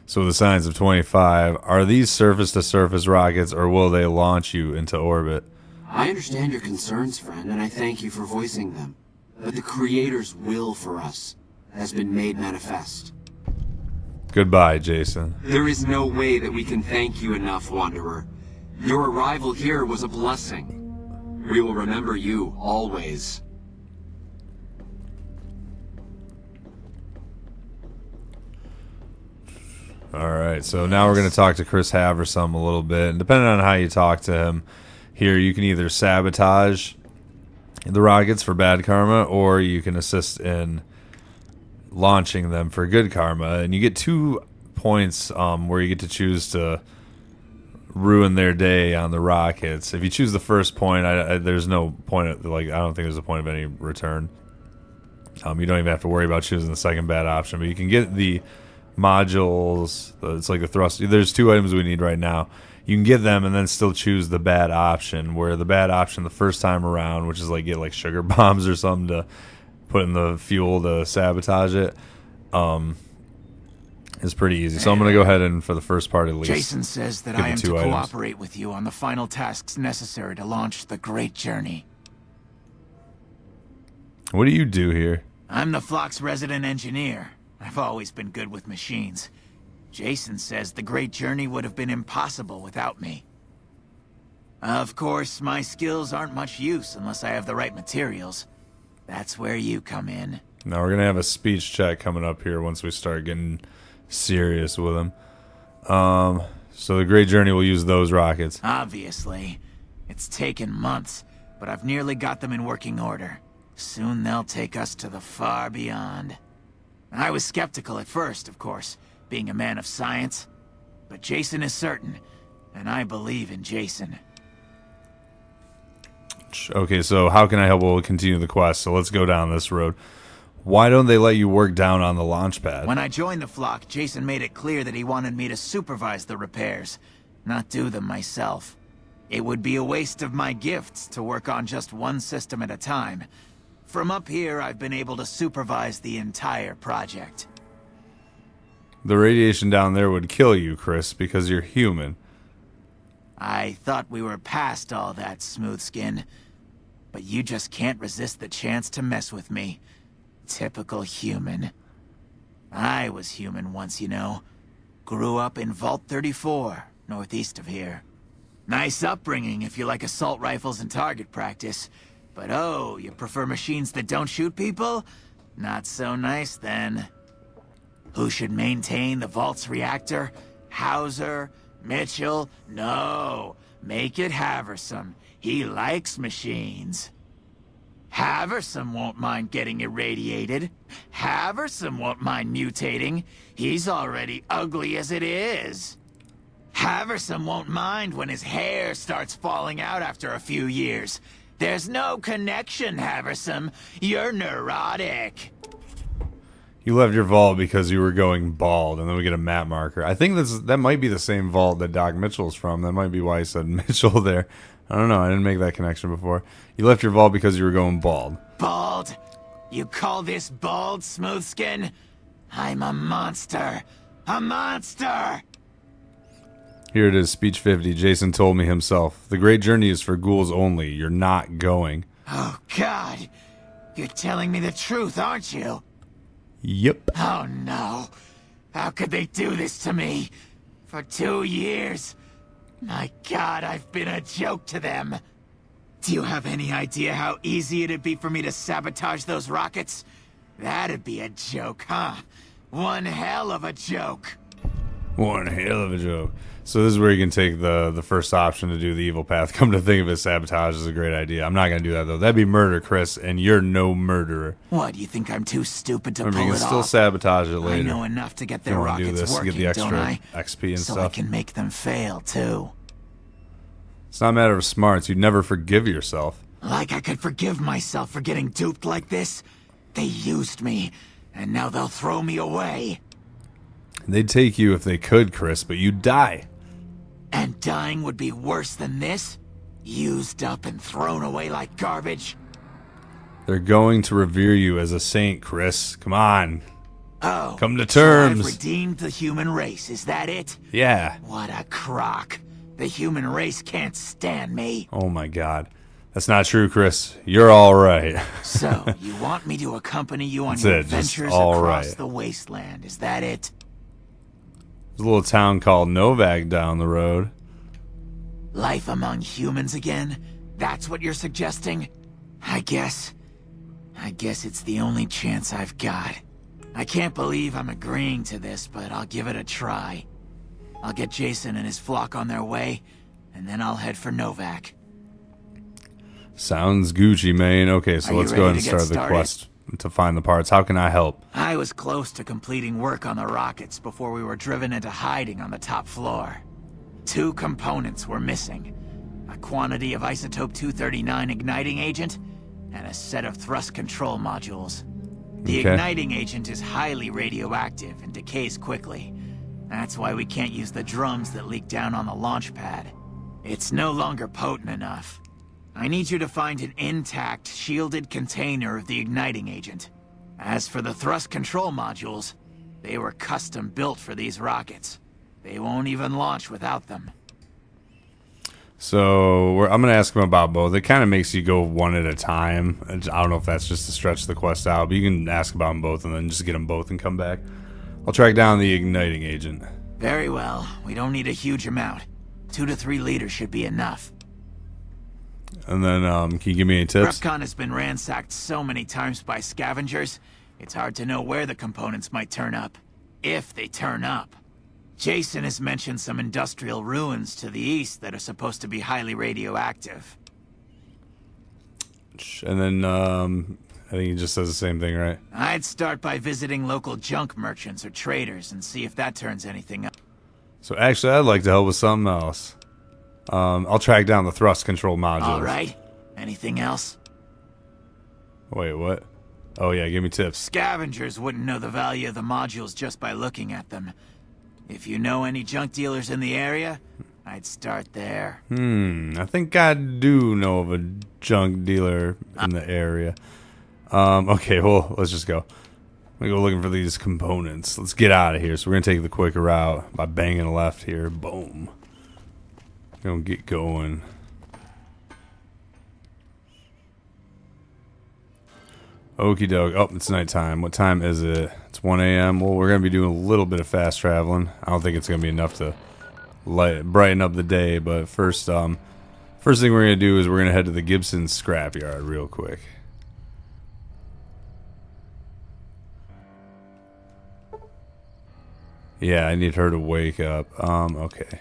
So the signs of 25, are these surface-to-surface rockets, or will they launch you into orbit? I understand your concerns, friend, and I thank you for voicing them. But the Creator's will for us has been made manifest. Goodbye, Jason. There is no way that we can thank you enough, Wanderer. Your arrival here was a blessing. We will remember you always. Alright, so now we're going to talk to Chris Haversum a little bit. And depending on how you talk to him here, you can either sabotage the rockets for bad karma, or you can assist in launching them for good karma. And you get 2 points where you get to choose to ruin their day on the rockets. If you choose the first point, there's no point, I don't think there's a point of any return. You don't even have to worry about choosing the second bad option, but you can get the modules. It's like the thrust. There's 2 items we need right now. You can get them and then still choose the bad option, where the bad option the first time around, which is like get like sugar bombs or something to put in the fuel to sabotage it, is pretty easy. So I'm going to go ahead and, for the first part at least, Jason says that I am to cooperate with you on the final tasks necessary to launch the great journey. What do you do here? I'm the flock's resident engineer. I've always been good with machines. Jason says the great journey would have been impossible without me. Of course, my skills aren't much use unless I have the right materials. That's where you come in. Now we're going to have a speech check coming up here once we start getting serious with him. So the great journey will use those rockets. Obviously. It's taken months, but I've nearly got them in working order. Soon they'll take us to the far beyond. I was skeptical at first, of course, being a man of science. But Jason is certain, and I believe in Jason. Okay, so how can I help? We'll continue the quest, so let's go down this road. Why don't they let you work down on the launch pad? When I joined the flock, Jason made it clear that he wanted me to supervise the repairs, not do them myself. It would be a waste of my gifts to work on just one system at a time. From up here, I've been able to supervise the entire project. The radiation down there would kill you, Chris, because you're human. I thought we were past all that, Smooth Skin. But you just can't resist the chance to mess with me. Typical human. I was human once, you know. Grew up in Vault 34, northeast of here. Nice upbringing if you like assault rifles and target practice. But oh, you prefer machines that don't shoot people? Not so nice then. Who should maintain the Vault's reactor? Hauser? Mitchell? No. Make it Haversam. He likes machines. Haversam won't mind getting irradiated. Haversam won't mind mutating. He's already ugly as it is. Haversam won't mind when his hair starts falling out after a few years. There's no connection, Haversam. You're neurotic. You left your vault because you were going bald, and then we get a map marker. I think that might be the same vault that Doc Mitchell's from. That might be why he said Mitchell there. I don't know. I didn't make that connection before. You left your vault because you were going bald. Bald? You call this bald, Smoothskin? I'm a monster. A monster! Here it is, speech 50. Jason told me himself. The great journey is for ghouls only. You're not going. Oh, God. You're telling me the truth, aren't you? Yep. Oh, no. How could they do this to me? For 2 years. My God, I've been a joke to them. Do you have any idea how easy it'd be for me to sabotage those rockets? That'd be a joke, huh? One hell of a joke. One hell of a joke. So this is where you can take the first option to do the evil path. Come to think of it, sabotage is a great idea. I'm not going to do that, though. That'd be murder, Chris, and you're no murderer. What, you think I'm too stupid to Remember, pull you it can still off? sabotage it later. I know enough to get their You wanna do rockets this, working, get the extra don't I? XP and so stuff. I can make them fail, too. It's not a matter of smarts. You'd never forgive yourself. Like I could forgive myself for getting duped like this? They used me, and now they'll throw me away. They'd take you if they could, Chris, but you'd die. And dying would be worse than this? Used up and thrown away like garbage? They're going to revere you as a saint, Chris. Come on. Oh. Come to So terms. I've redeemed the human race, is that it? Yeah. What a crock. The human race can't stand me. Oh, my God. That's not true, Chris. You're all right. So, you want me to accompany you on That's your it, just adventures all across right. the wasteland, is that it? There's a little town called Novak down the road. Life among humans again? That's what you're suggesting? I guess it's the only chance I've got. I can't believe I'm agreeing to this, but I'll give it a try. I'll get Jason and his flock on their way, and then I'll head for Novak. Sounds Gucci, man. Okay, so Are you let's go ahead ready and to get start the started? quest to find the parts. How can I help? I was close to completing work on the rockets before we were driven into hiding on the top floor. 2 components were missing. A quantity of isotope 239 igniting agent, and a set of thrust control modules. The Okay. igniting agent is highly radioactive and decays quickly. That's why we can't use the drums that leak down on the launch pad. It's no longer potent enough. I need you to find an intact, shielded container of the igniting agent. As for the thrust control modules, they were custom built for these rockets. They won't even launch without them. So I'm going to ask him about both. It kind of makes you go one at a time. I don't know if that's just to stretch the quest out, but you can ask about them both and then just get them both and come back. I'll track down the igniting agent. Very well. We don't need a huge amount. 2 to 3 liters should be enough. And then, can you give me any tips? Repcon has been ransacked so many times by scavengers, it's hard to know where the components might turn up. If they turn up. Jason has mentioned some industrial ruins to the east that are supposed to be highly radioactive. And then, I think he just says the same thing, right? I'd start by visiting local junk merchants or traders and see if that turns anything up. So actually, I'd like to help with something else. I'll track down the thrust control modules. All right. Anything else? Wait, what? Oh yeah, give me tips. Scavengers wouldn't know the value of the modules just by looking at them. If you know any junk dealers in the area, I'd start there. I think I do know of a junk dealer in the area. Okay, well, let's just go. I'm gonna go looking for these components. Let's get out of here. So we're gonna take the quicker route by banging left here. Boom. Gonna get going. Okie doke. Oh, it's nighttime. What time is it? It's 1 a.m. Well, we're going to be doing a little bit of fast traveling. I don't think it's going to be enough to brighten up the day, but first thing we're going to do is we're going to head to the Gibson scrapyard real quick. Yeah, I need her to wake up. Okay.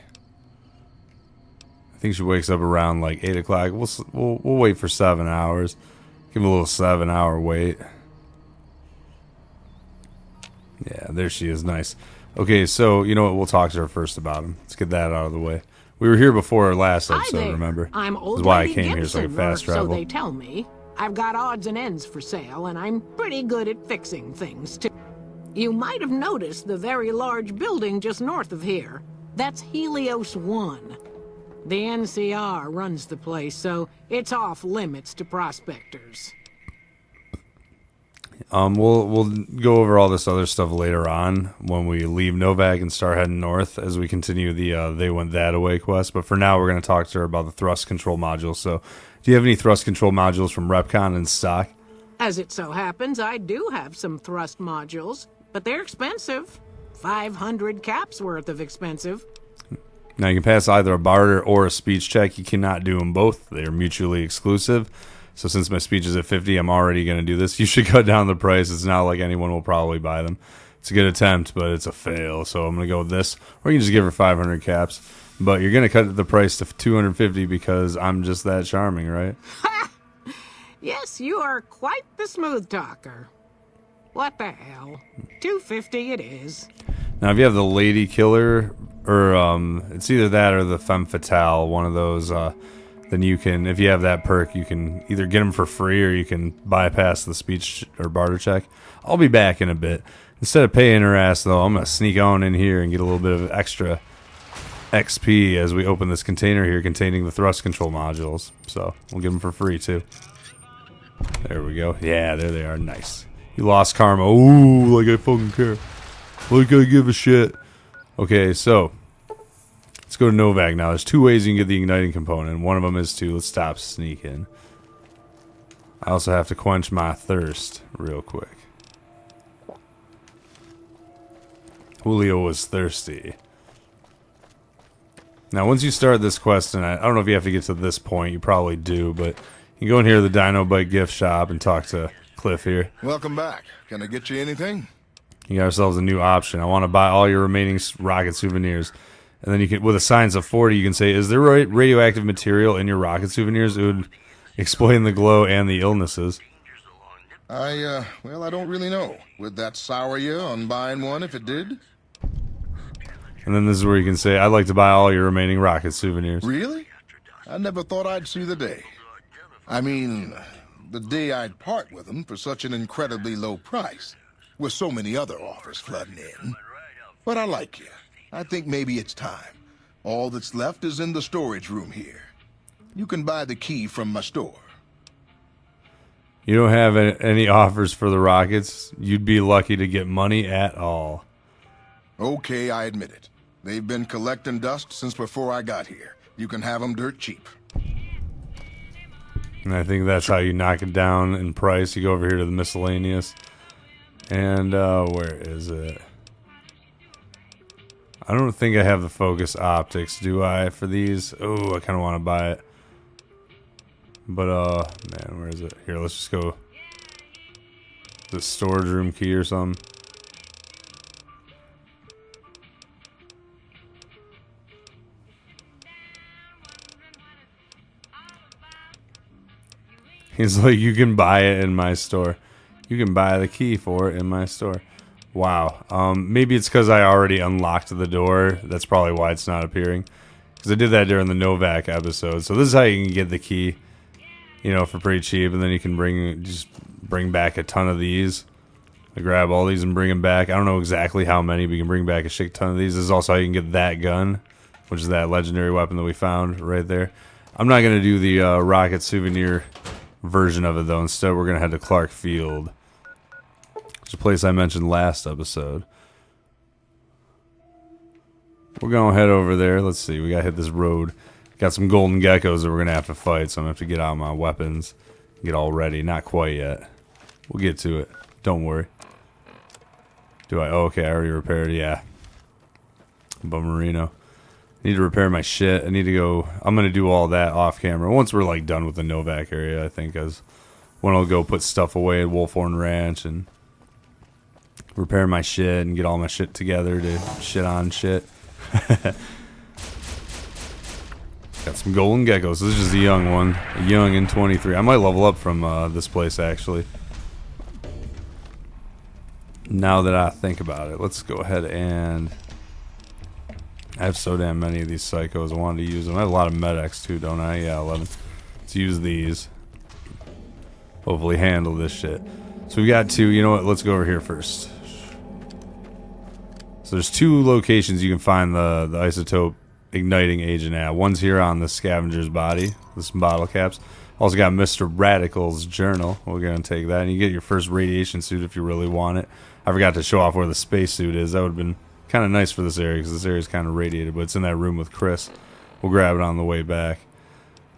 I think she wakes up around like 8 o'clock. We'll wait for 7 hours. Give him a little 7-hour wait. Yeah, there she is. Nice. Okay, so you know what? We'll talk to her first about him. Let's get that out of the way. We were here before our last episode, remember? I'm old That's why I lady came here, so I could Gibson, fast travel. so they tell me. I've got odds and ends for sale, and I'm pretty good at fixing things, too. You might have noticed the very large building just north of here. That's Helios 1. The NCR runs the place, so it's off limits to prospectors. We'll go over all this other stuff later on when we leave Novak and start heading north as we continue the They Went That Away quest. But for now, we're going to talk to her about the thrust control modules. So, do you have any thrust control modules from RepCon in stock? As it so happens, I do have some thrust modules, but they're expensive. 500 caps worth of expensive. Now, you can pass either a barter or a speech check. You cannot do them both. They are mutually exclusive. So since my speech is at 50, I'm already going to do this. You should cut down the price. It's not like anyone will probably buy them. It's a good attempt, but it's a fail. So I'm going to go with this. Or you can just give her 500 caps. But you're going to cut the price to 250 because I'm just that charming, right? Yes, you are quite the smooth talker. What the hell? 250 it is. Now, if you have the Lady Killer, or it's either that or the Femme Fatale, one of those, then you can, if you have that perk, you can either get them for free or you can bypass the speech or barter check. I'll be back in a bit. Instead of paying her ass, though, I'm going to sneak on in here and get a little bit of extra XP as we open this container here containing the thrust control modules. So we'll give them for free, too. There we go. Yeah, there they are. Nice. You lost karma. Ooh, like I fucking care. Like I give a shit. Okay, so let's go to Novak now. There's 2 ways you can get the igniting component. One of them is to, let's stop sneaking. I also have to quench my thirst real quick. Julio was thirsty. Now, once you start this quest, and I don't know if you have to get to this point, you probably do, but you can go in here to the Dino Bite gift shop and talk to Cliff here. Welcome back. Can I get you anything? You got ourselves a new option. I want to buy all your remaining rocket souvenirs. And then you can, with a signs of 40, you can say, is there radioactive material in your rocket souvenirs? It would explain the glow and the illnesses. Well, I don't really know. Would that sour you on buying one if it did? And then this is where you can say, I'd like to buy all your remaining rocket souvenirs. Really? I never thought I'd see the day. I mean, the day I'd part with them for such an incredibly low price, with so many other offers flooding in. But I like you. I think maybe it's time. All that's left is in the storage room here. You can buy the key from my store. You don't have any offers for the rockets? You'd be lucky to get money at all. Okay, I admit it. They've been collecting dust since before I got here. You can have them dirt cheap. And I think that's how you knock it down in price. You go over here to the miscellaneous. And, where is it? I don't think I have the focus optics, do I, for these? Oh, I kind of want to buy it. But, man, where is it? Here, let's just go. The storage room key or something. He's like, you can buy it in my store. You can buy the key for it in my store. Wow. Maybe it's because I already unlocked the door. That's probably why it's not appearing. Because I did that during the Novak episode. So this is how you can get the key, you know, for pretty cheap. And then you can bring back a ton of these. I grab all these and bring them back. I don't know exactly how many, but you can bring back a shit ton of these. This is also how you can get that gun, which is that legendary weapon that we found right there. I'm not going to do the rocket souvenir version of it, though. Instead, we're going to head to Clark Field. It's a place I mentioned last episode. We're going to head over there. Let's see. We got to hit this road. Got some golden geckos that we're going to have to fight, so I'm going to have to get out my weapons. Get all ready. Not quite yet. We'll get to it. Don't worry. Do I? Oh, okay, I already repaired. Yeah. Bummerino. Need to repair my shit. I need to go. I'm gonna do all that off camera once we're like done with the Novak area. I think as when I'll go put stuff away at Wolfhorn Ranch and repair my shit and get all my shit together to shit on shit. Got some golden geckos. This is just a young one, a young in 23. I might level up from this place actually. Now that I think about it, let's go ahead and. I have so damn many of these psychos. I wanted to use them. I have a lot of medics too, don't I? Yeah, 11. Let's use these. Hopefully handle this shit. So we got two. You know what? Let's go over here first. So there's two locations you can find the isotope igniting agent at. One's here on the scavenger's body. With some bottle caps. Also got Mr. Radical's journal. We're going to take that. And you get your first radiation suit if you really want it. I forgot to show off where the spacesuit is. That would have been kind of nice for this area because this area is kind of radiated, but it's in that room with Chris. We'll grab it on the way back.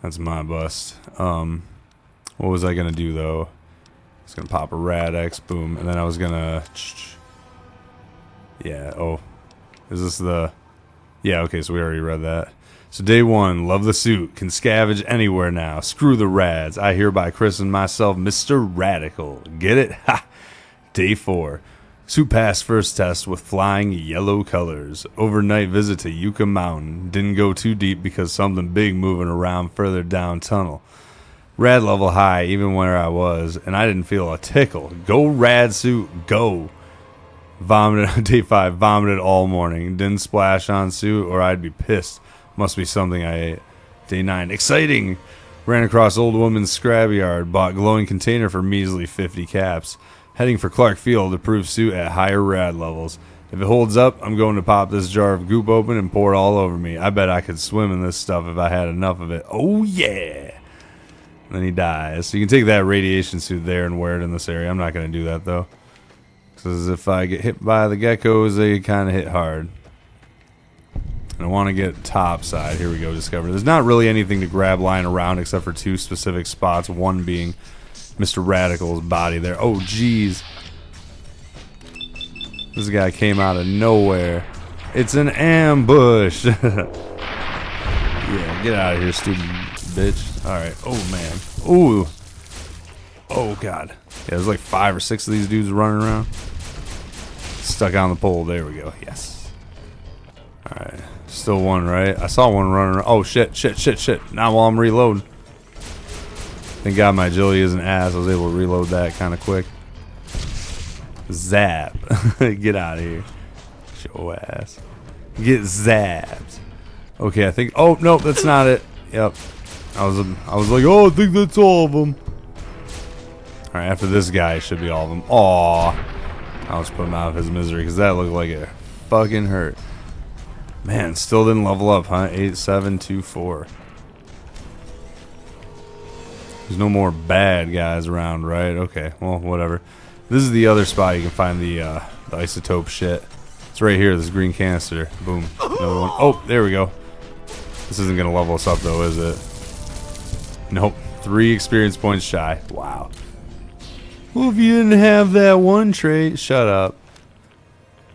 That's my bust. What was I gonna do though? I was gonna pop a Rad-X, boom, and then I was gonna. Yeah. Oh, is this the? Yeah. Okay. So we already read that. So day 1, love the suit, can scavenge anywhere now. Screw the Rads. I hereby christen myself Mr. Radical. Get it? Ha. Day 4. Suit passed first test with flying yellow colors. Overnight visit to Yucca Mountain. Didn't go too deep because something big moving around further down tunnel. Rad level high even where I was, and I didn't feel a tickle. Go Rad suit, go. Vomited on day 5, vomited all morning. Didn't splash on suit or I'd be pissed. Must be something I ate. Day 9, exciting. Ran across old woman's scrapyard. Bought glowing container for measly 50 caps. Heading for Clark Field to prove suit at higher rad levels. If it holds up, I'm going to pop this jar of goop open and pour it all over me. I bet I could swim in this stuff if I had enough of it. Oh yeah! And then he dies. So you can take that radiation suit there and wear it in this area. I'm not going to do that though. Because if I get hit by the geckos, they kind of hit hard. And I want to get top side. Here we go, discover. There's not really anything to grab lying around except for 2 specific spots. One being Mr. Radical's body there. Oh, jeez. This guy came out of nowhere. It's an ambush. Yeah, get out of here, stupid bitch. Alright. Oh, man. Ooh. Oh, God. Yeah, there's like 5 or 6 of these dudes running around. Stuck on the pole. There we go. Yes. Alright. Still one, right? I saw one running around. Oh, shit. Now while I'm reloading. Thank God my agility isn't ass. I was able to reload that kind of quick. Zap. Get out of here. Show ass. Get zapped. Okay, I think. Oh, no, that's not it. Yep. I was like, oh, I think that's all of them. Alright, after this guy, it should be all of them. Aww. I'll just put him out of his misery because that looked like it fucking hurt. Man, still didn't level up, huh? 8724. There's no more bad guys around, right? Okay, well, whatever. This is the other spot you can find the isotope shit. It's right here, this green canister. Boom. Another one. Oh, there we go. This isn't going to level us up, though, is it? Nope. 3 experience points shy. Wow. Well, if you didn't have that one trait, shut up.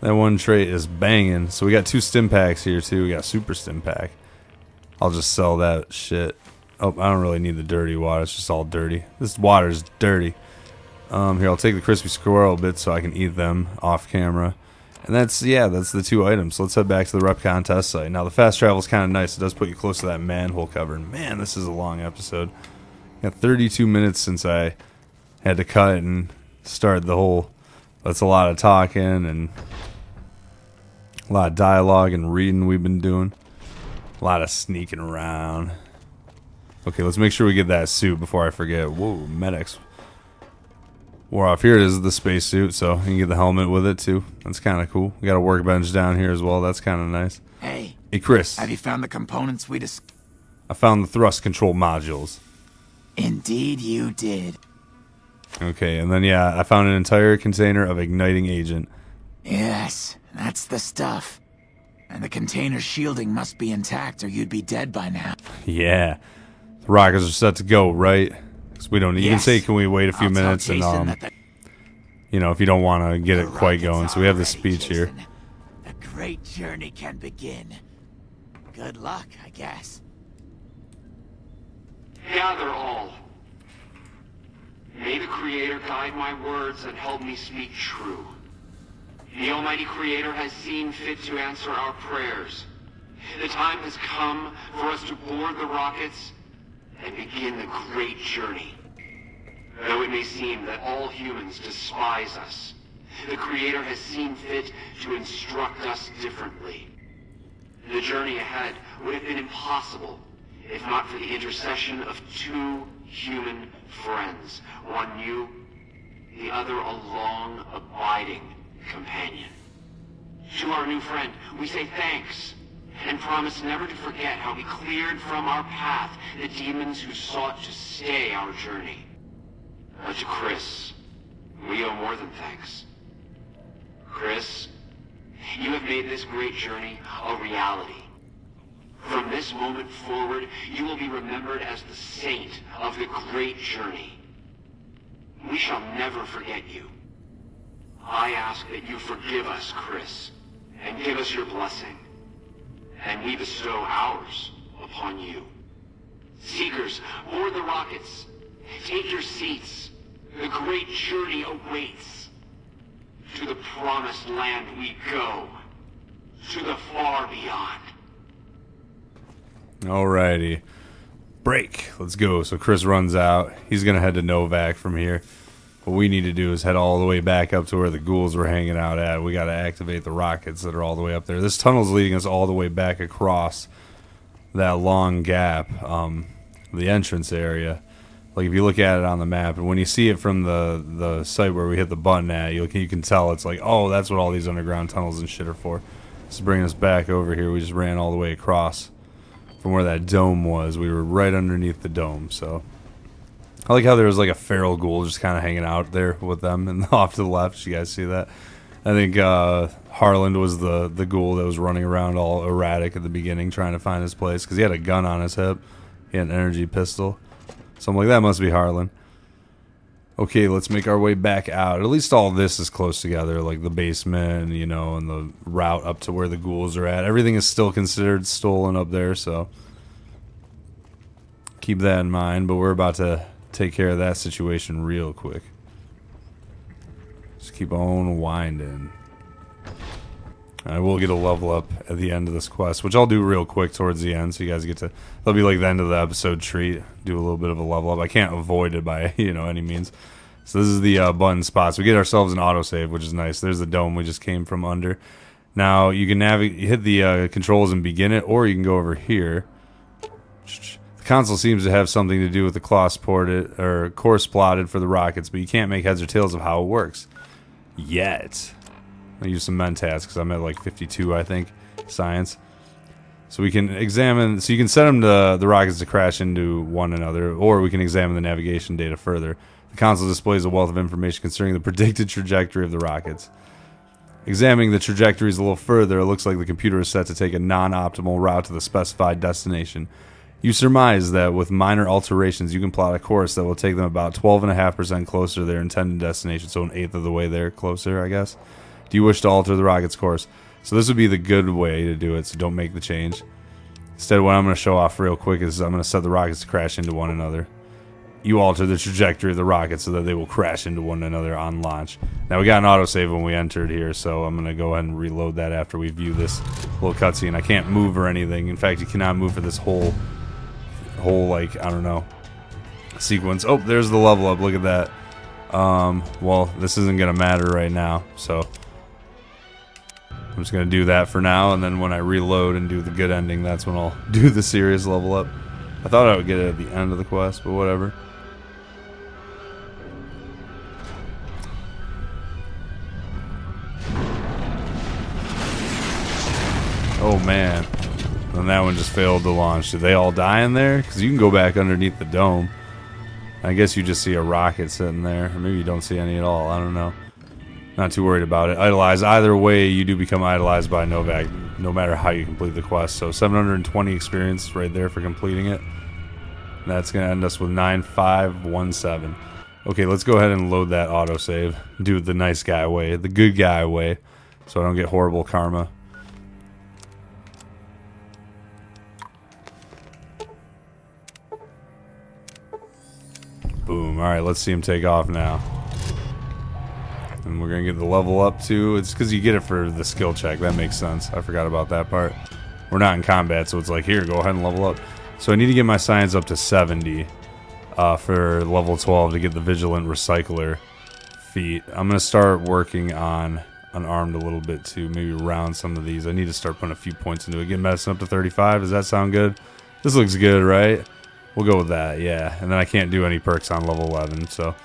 That one trait is banging. So we got 2 stim packs here, too. We got super stim pack. I'll just sell that shit. Oh, I don't really need the dirty water. It's just all dirty. This water's dirty. Here, I'll take the crispy squirrel bits so I can eat them off camera. And that's the 2 items. So let's head back to the rep contest site. Now, the fast travel is kind of nice. It does put you close to that manhole cover. And man, this is a long episode. Got 32 minutes since I had to cut and start the whole. That's a lot of talking and a lot of dialogue and reading we've been doing. A lot of sneaking around. Okay, let's make sure we get that suit before I forget. Whoa, medics. Wore off. Here it is, the spacesuit, so you can get the helmet with it too. That's kind of cool. We got a workbench down here as well. That's kind of nice. Hey, Chris. have you found the components we I found the thrust control modules. Indeed you did. Okay, and then yeah, I found an entire container of igniting agent. Yes, that's the stuff. And the container's shielding must be intact or you'd be dead by now. Yeah. The rockets are set to go, right? 'Cause we don't. You can Yes. say, can we wait a few I'll tell minutes Jason and that the you know, if you don't want to get it quite going. So we have this Already, speech here. Jason. The great journey can begin. Good luck, I guess. Gather all. May the Creator guide my words and help me speak true. The Almighty Creator has seen fit to answer our prayers. The time has come for us to board the rockets and begin the great journey. Though it may seem that all humans despise us, the Creator has seen fit to instruct us differently. The journey ahead would have been impossible if not for the intercession of two human friends, one new, the other a long, abiding companion. To our new friend, we say thanks, and promise never to forget how he cleared from our path the demons who sought to stay our journey. But to Chris, we owe more than thanks. Chris, you have made this great journey a reality. From this moment forward, you will be remembered as the saint of the great journey. We shall never forget you. I ask that you forgive us, Chris, and give us your blessing. And we bestow ours upon you. Seekers, board the rockets. Take your seats. The great journey awaits. To the promised land we go. To the far beyond. Alrighty. Break. Let's go. So Chris runs out. He's going to head to Novak from here. What we need to do is head all the way back up to where the ghouls were hanging out at. We got to activate the rockets that are all the way up there. This tunnel's leading us all the way back across that long gap, the entrance area. Like if you look at it on the map, and when you see it from the site where we hit the button at, you can tell it's like, oh, that's what all these underground tunnels and shit are for. This is bringing us back over here. We just ran all the way across from where that dome was. We were right underneath the dome, so I like how there was like a feral ghoul just kind of hanging out there with them, and off to the left. You guys see that? I think Harland was the ghoul that was running around all erratic at the beginning, trying to find his place because he had a gun on his hip. He had an energy pistol, so I'm like, that must be Harland. Okay, let's make our way back out. At least all this is close together, like the basement, you know, and the route up to where the ghouls are at. Everything is still considered stolen up there, so keep that in mind. But we're about to take care of that situation real quick. Just keep on winding. I will get a level up at the end of this quest, which I'll do real quick towards the end, so you guys get to, that'll be like the end of the episode treat, do a little bit of a level up. I can't avoid it by, you know, any means. So this is the button spots. We get ourselves an autosave, which is nice. There's the dome we just came from under. Now you can hit the controls and begin it, or you can go over here. The console seems to have something to do with the course plotted for the rockets, but you can't make heads or tails of how it works yet. I use some mentats because I'm at like 52, I think, science. So we can examine, so you can set them to the rockets to crash into one another, or we can examine the navigation data further. The console displays a wealth of information concerning the predicted trajectory of the rockets. Examining the trajectories a little further, it looks like the computer is set to take a non-optimal route to the specified destination. You surmise that with minor alterations, you can plot a course that will take them about 12.5% closer to their intended destination, so an eighth of the way there closer, I guess. Do you wish to alter the rocket's course? So this would be the good way to do it, so don't make the change. Instead, what I'm going to show off real quick is I'm going to set the rockets to crash into one another. You alter the trajectory of the rockets so that they will crash into one another on launch. Now, we got an autosave when we entered here, so I'm going to go ahead and reload that after we view this little cutscene. I can't move or anything. In fact, you cannot move for this whole like, I don't know, sequence. Oh, there's the level up. Look at that. Well, this isn't going to matter right now, so I'm just going to do that for now, and then when I reload and do the good ending, that's when I'll do the serious level up. I thought I would get it at the end of the quest, but whatever. Oh man. And that one just failed to launch. Did they all die in there? Because you can go back underneath the dome. I guess you just see a rocket sitting there. Or maybe you don't see any at all. I don't know. Not too worried about it. Idolize. Either way, you do become idolized by Novak, no matter how you complete the quest. So 720 experience right there for completing it. That's going to end us with 9517. Okay, let's go ahead and load that autosave. Do it the nice guy way, the good guy way, so I don't get horrible karma. Boom. Alright, let's see him take off now. And we're going to get the level up too. It's because you get it for the skill check. That makes sense. I forgot about that part. We're not in combat, so it's like, here, go ahead and level up. So I need to get my science up to 70 for level 12 to get the Vigilant Recycler feat. I'm going to start working on Unarmed a little bit too. Maybe round some of these. I need to start putting a few points into it. Get medicine up to 35. Does that sound good? This looks good, right? We'll go with that, yeah. And then I can't do any perks on level 11, so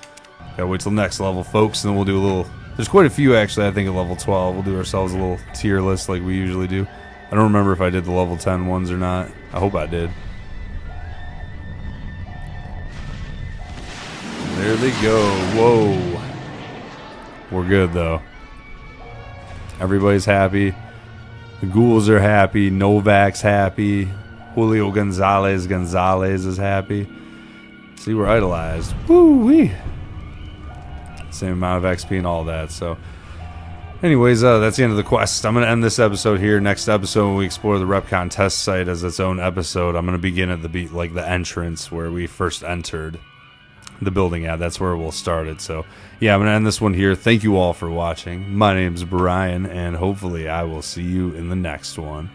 gotta wait till next level, folks, and then we'll do a little... There's quite a few, actually, I think, at level 12. We'll do ourselves a little tier list like we usually do. I don't remember if I did the level 10 ones or not. I hope I did. There they go. Whoa. We're good, though. Everybody's happy. The ghouls are happy. Novak's happy. Julio Gonzalez is happy. See, we're idolized. Woo-wee. Same amount of XP and all that, so... Anyways, that's the end of the quest. I'm going to end this episode here. Next episode, when we explore the RepCon test site as its own episode, I'm going to begin at the entrance where we first entered the building at. That's where we'll start it. So, yeah, I'm going to end this one here. Thank you all for watching. My name's Brian, and hopefully I will see you in the next one.